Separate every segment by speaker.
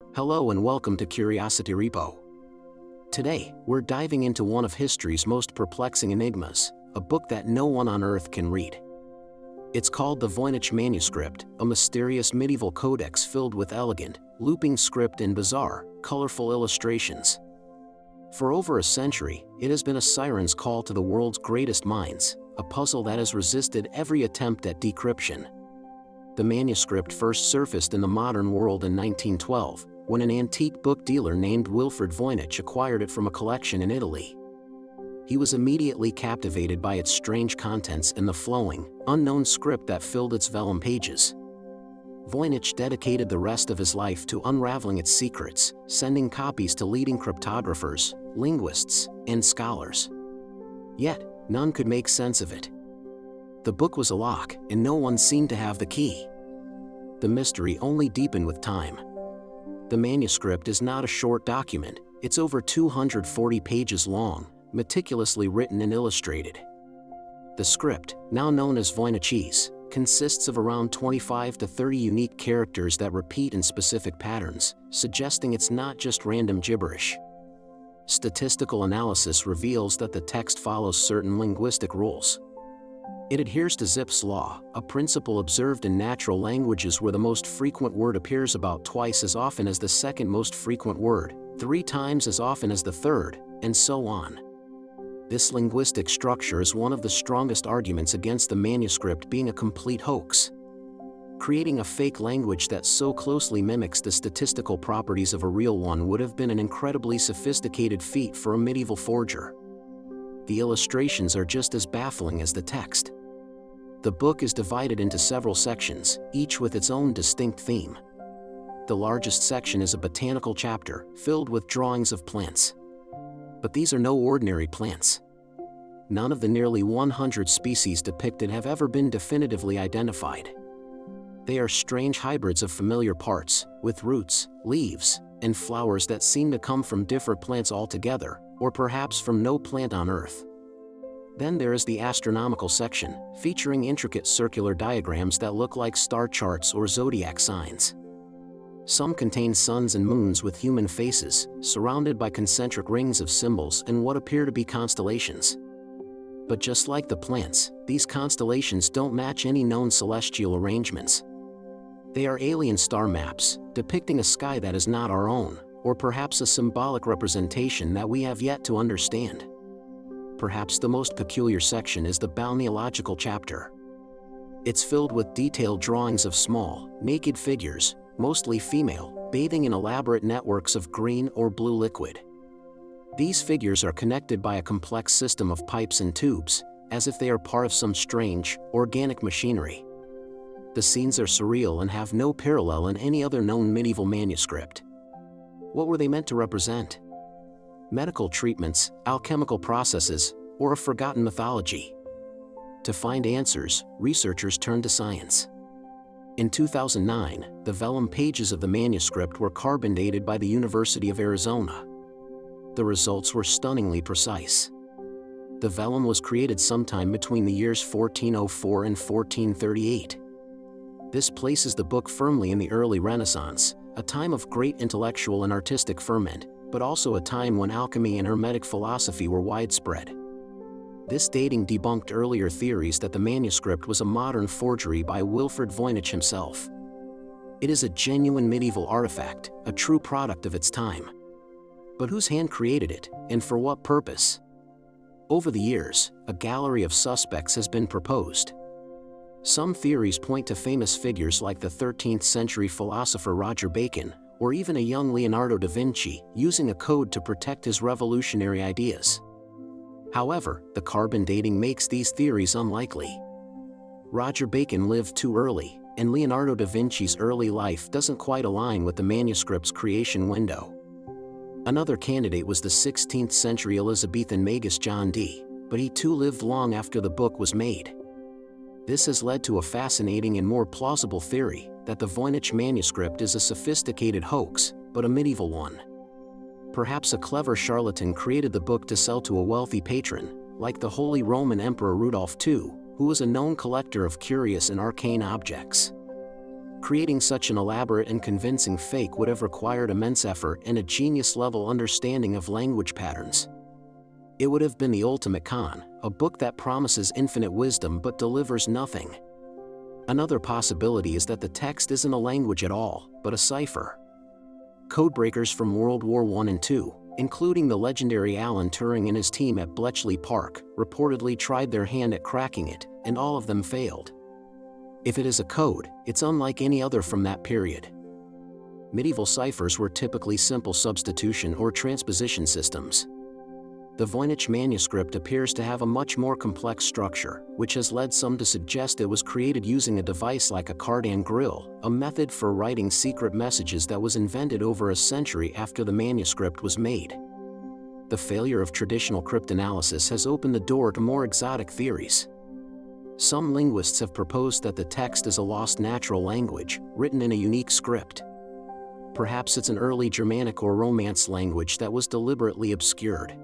Speaker 1: Hello and welcome to Curiosity Repo. Today, we're diving into one of history's most perplexing enigmas, a book that no one on Earth can read. It's called the Voynich Manuscript, a mysterious medieval codex filled with elegant, looping script and bizarre, colorful illustrations. For over a century, it has been a siren's call to the world's greatest minds, a puzzle that has resisted every attempt at decryption. The manuscript first surfaced in the modern world in 1912, when an antique book dealer named Wilfred Voynich acquired it from a collection in Italy. He was immediately captivated by its strange contents and the flowing, unknown script that filled its vellum pages. Voynich dedicated the rest of his life to unraveling its secrets, sending copies to leading cryptographers, linguists, and scholars. Yet, none could make sense of it. The book was a lock, and no one seemed to have the key. The mystery only deepened with time. The manuscript is not a short document, it's over 240 pages long, meticulously written and illustrated. The script, now known as Voynichese, consists of around 25 to 30 unique characters that repeat in specific patterns, suggesting it's not just random gibberish. Statistical analysis reveals that the text follows certain linguistic rules. It adheres to Zipf's law, a principle observed in natural languages where the most frequent word appears about twice as often as the second most frequent word, 3 times as often as the third, and so on. This linguistic structure is one of the strongest arguments against the manuscript being a complete hoax. Creating a fake language that so closely mimics the statistical properties of a real one would have been an incredibly sophisticated feat for a medieval forger. The illustrations are just as baffling as the text. The book is divided into several sections, each with its own distinct theme. The largest section is a botanical chapter, filled with drawings of plants. But these are no ordinary plants. None of the nearly 100 species depicted have ever been definitively identified. They are strange hybrids of familiar parts, with roots, leaves, and flowers that seem to come from different plants altogether, or perhaps from no plant on Earth. Then there is the astronomical section, featuring intricate circular diagrams that look like star charts or zodiac signs. Some contain suns and moons with human faces, surrounded by concentric rings of symbols and what appear to be constellations. But just like the plants, these constellations don't match any known celestial arrangements. They are alien star maps, depicting a sky that is not our own, or perhaps a symbolic representation that we have yet to understand. Perhaps the most peculiar section is the balneological chapter. It's filled with detailed drawings of small, naked figures, mostly female, bathing in elaborate networks of green or blue liquid. These figures are connected by a complex system of pipes and tubes, as if they are part of some strange, organic machinery. The scenes are surreal and have no parallel in any other known medieval manuscript. What were they meant to represent? Medical treatments, alchemical processes, or a forgotten mythology? To find answers, researchers turned to science. In 2009, the vellum pages of the manuscript were carbon dated by the University of Arizona. The results were stunningly precise. The vellum was created sometime between the years 1404 and 1438. This places the book firmly in the early Renaissance, a time of great intellectual and artistic ferment, but also a time when alchemy and Hermetic philosophy were widespread. This dating debunked earlier theories that the manuscript was a modern forgery by Wilfred Voynich himself. It is a genuine medieval artifact, a true product of its time. But whose hand created it, and for what purpose? Over the years, a gallery of suspects has been proposed. Some theories point to famous figures like the 13th century philosopher Roger Bacon, or even a young Leonardo da Vinci, using a code to protect his revolutionary ideas. However, the carbon dating makes these theories unlikely. Roger Bacon lived too early, and Leonardo da Vinci's early life doesn't quite align with the manuscript's creation window. Another candidate was the 16th century Elizabethan magus John Dee, but he too lived long after the book was made. This has led to a fascinating and more plausible theory, that the Voynich manuscript is a sophisticated hoax, but a medieval one. Perhaps a clever charlatan created the book to sell to a wealthy patron, like the Holy Roman Emperor Rudolph II, who was a known collector of curious and arcane objects. Creating such an elaborate and convincing fake would have required immense effort and a genius-level understanding of language patterns. It would have been the ultimate con, a book that promises infinite wisdom but delivers nothing. Another possibility is that the text isn't a language at all, but a cipher. Codebreakers from World War I and II, including the legendary Alan Turing and his team at Bletchley Park, reportedly tried their hand at cracking it, and all of them failed. If it is a code, it's unlike any other from that period. Medieval ciphers were typically simple substitution or transposition systems. The Voynich Manuscript appears to have a much more complex structure, which has led some to suggest it was created using a device like a cardan grill, a method for writing secret messages that was invented over a century after the manuscript was made. The failure of traditional cryptanalysis has opened the door to more exotic theories. Some linguists have proposed that the text is a lost natural language, written in a unique script. Perhaps it's an early Germanic or Romance language that was deliberately obscured.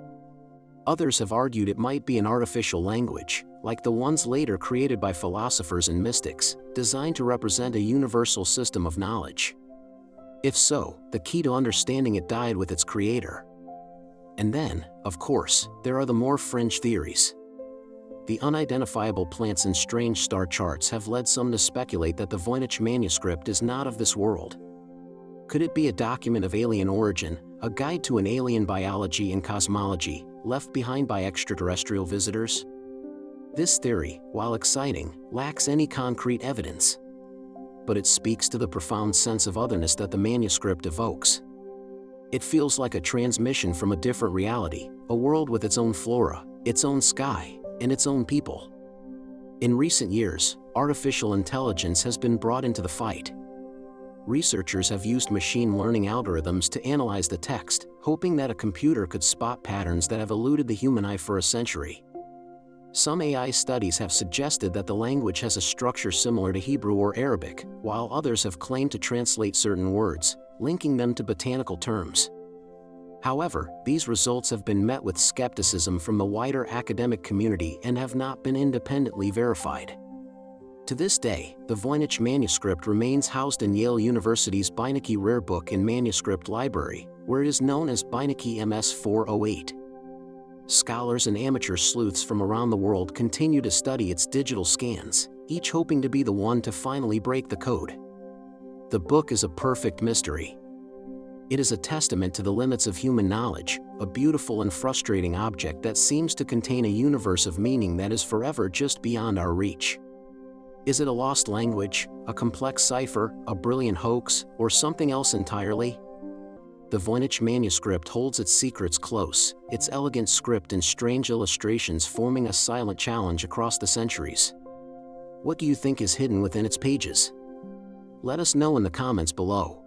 Speaker 1: Others have argued it might be an artificial language, like the ones later created by philosophers and mystics, designed to represent a universal system of knowledge. If so, the key to understanding it died with its creator. And then, of course, there are the more fringe theories. The unidentifiable plants and strange star charts have led some to speculate that the Voynich Manuscript is not of this world. Could it be a document of alien origin, a guide to an alien biology and cosmology, left behind by extraterrestrial visitors? This theory, while exciting, lacks any concrete evidence. But it speaks to the profound sense of otherness that the manuscript evokes. It feels like a transmission from a different reality, a world with its own flora, its own sky, and its own people. In recent years, artificial intelligence has been brought into the fight. Researchers have used machine learning algorithms to analyze the text, hoping that a computer could spot patterns that have eluded the human eye for a century. Some AI studies have suggested that the language has a structure similar to Hebrew or Arabic, while others have claimed to translate certain words, linking them to botanical terms. However, these results have been met with skepticism from the wider academic community and have not been independently verified. To this day, the Voynich Manuscript remains housed in Yale University's Beinecke Rare Book and Manuscript Library, where it is known as Beinecke MS 408. Scholars and amateur sleuths from around the world continue to study its digital scans, each hoping to be the one to finally break the code. The book is a perfect mystery. It is a testament to the limits of human knowledge, a beautiful and frustrating object that seems to contain a universe of meaning that is forever just beyond our reach. Is it a lost language, a complex cipher, a brilliant hoax, or something else entirely? The Voynich Manuscript holds its secrets close, its elegant script and strange illustrations forming a silent challenge across the centuries. What do you think is hidden within its pages? Let us know in the comments below.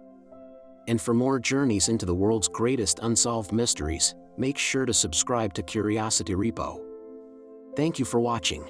Speaker 1: And for more journeys into the world's greatest unsolved mysteries, make sure to subscribe to Curiosity Repo. Thank you for watching.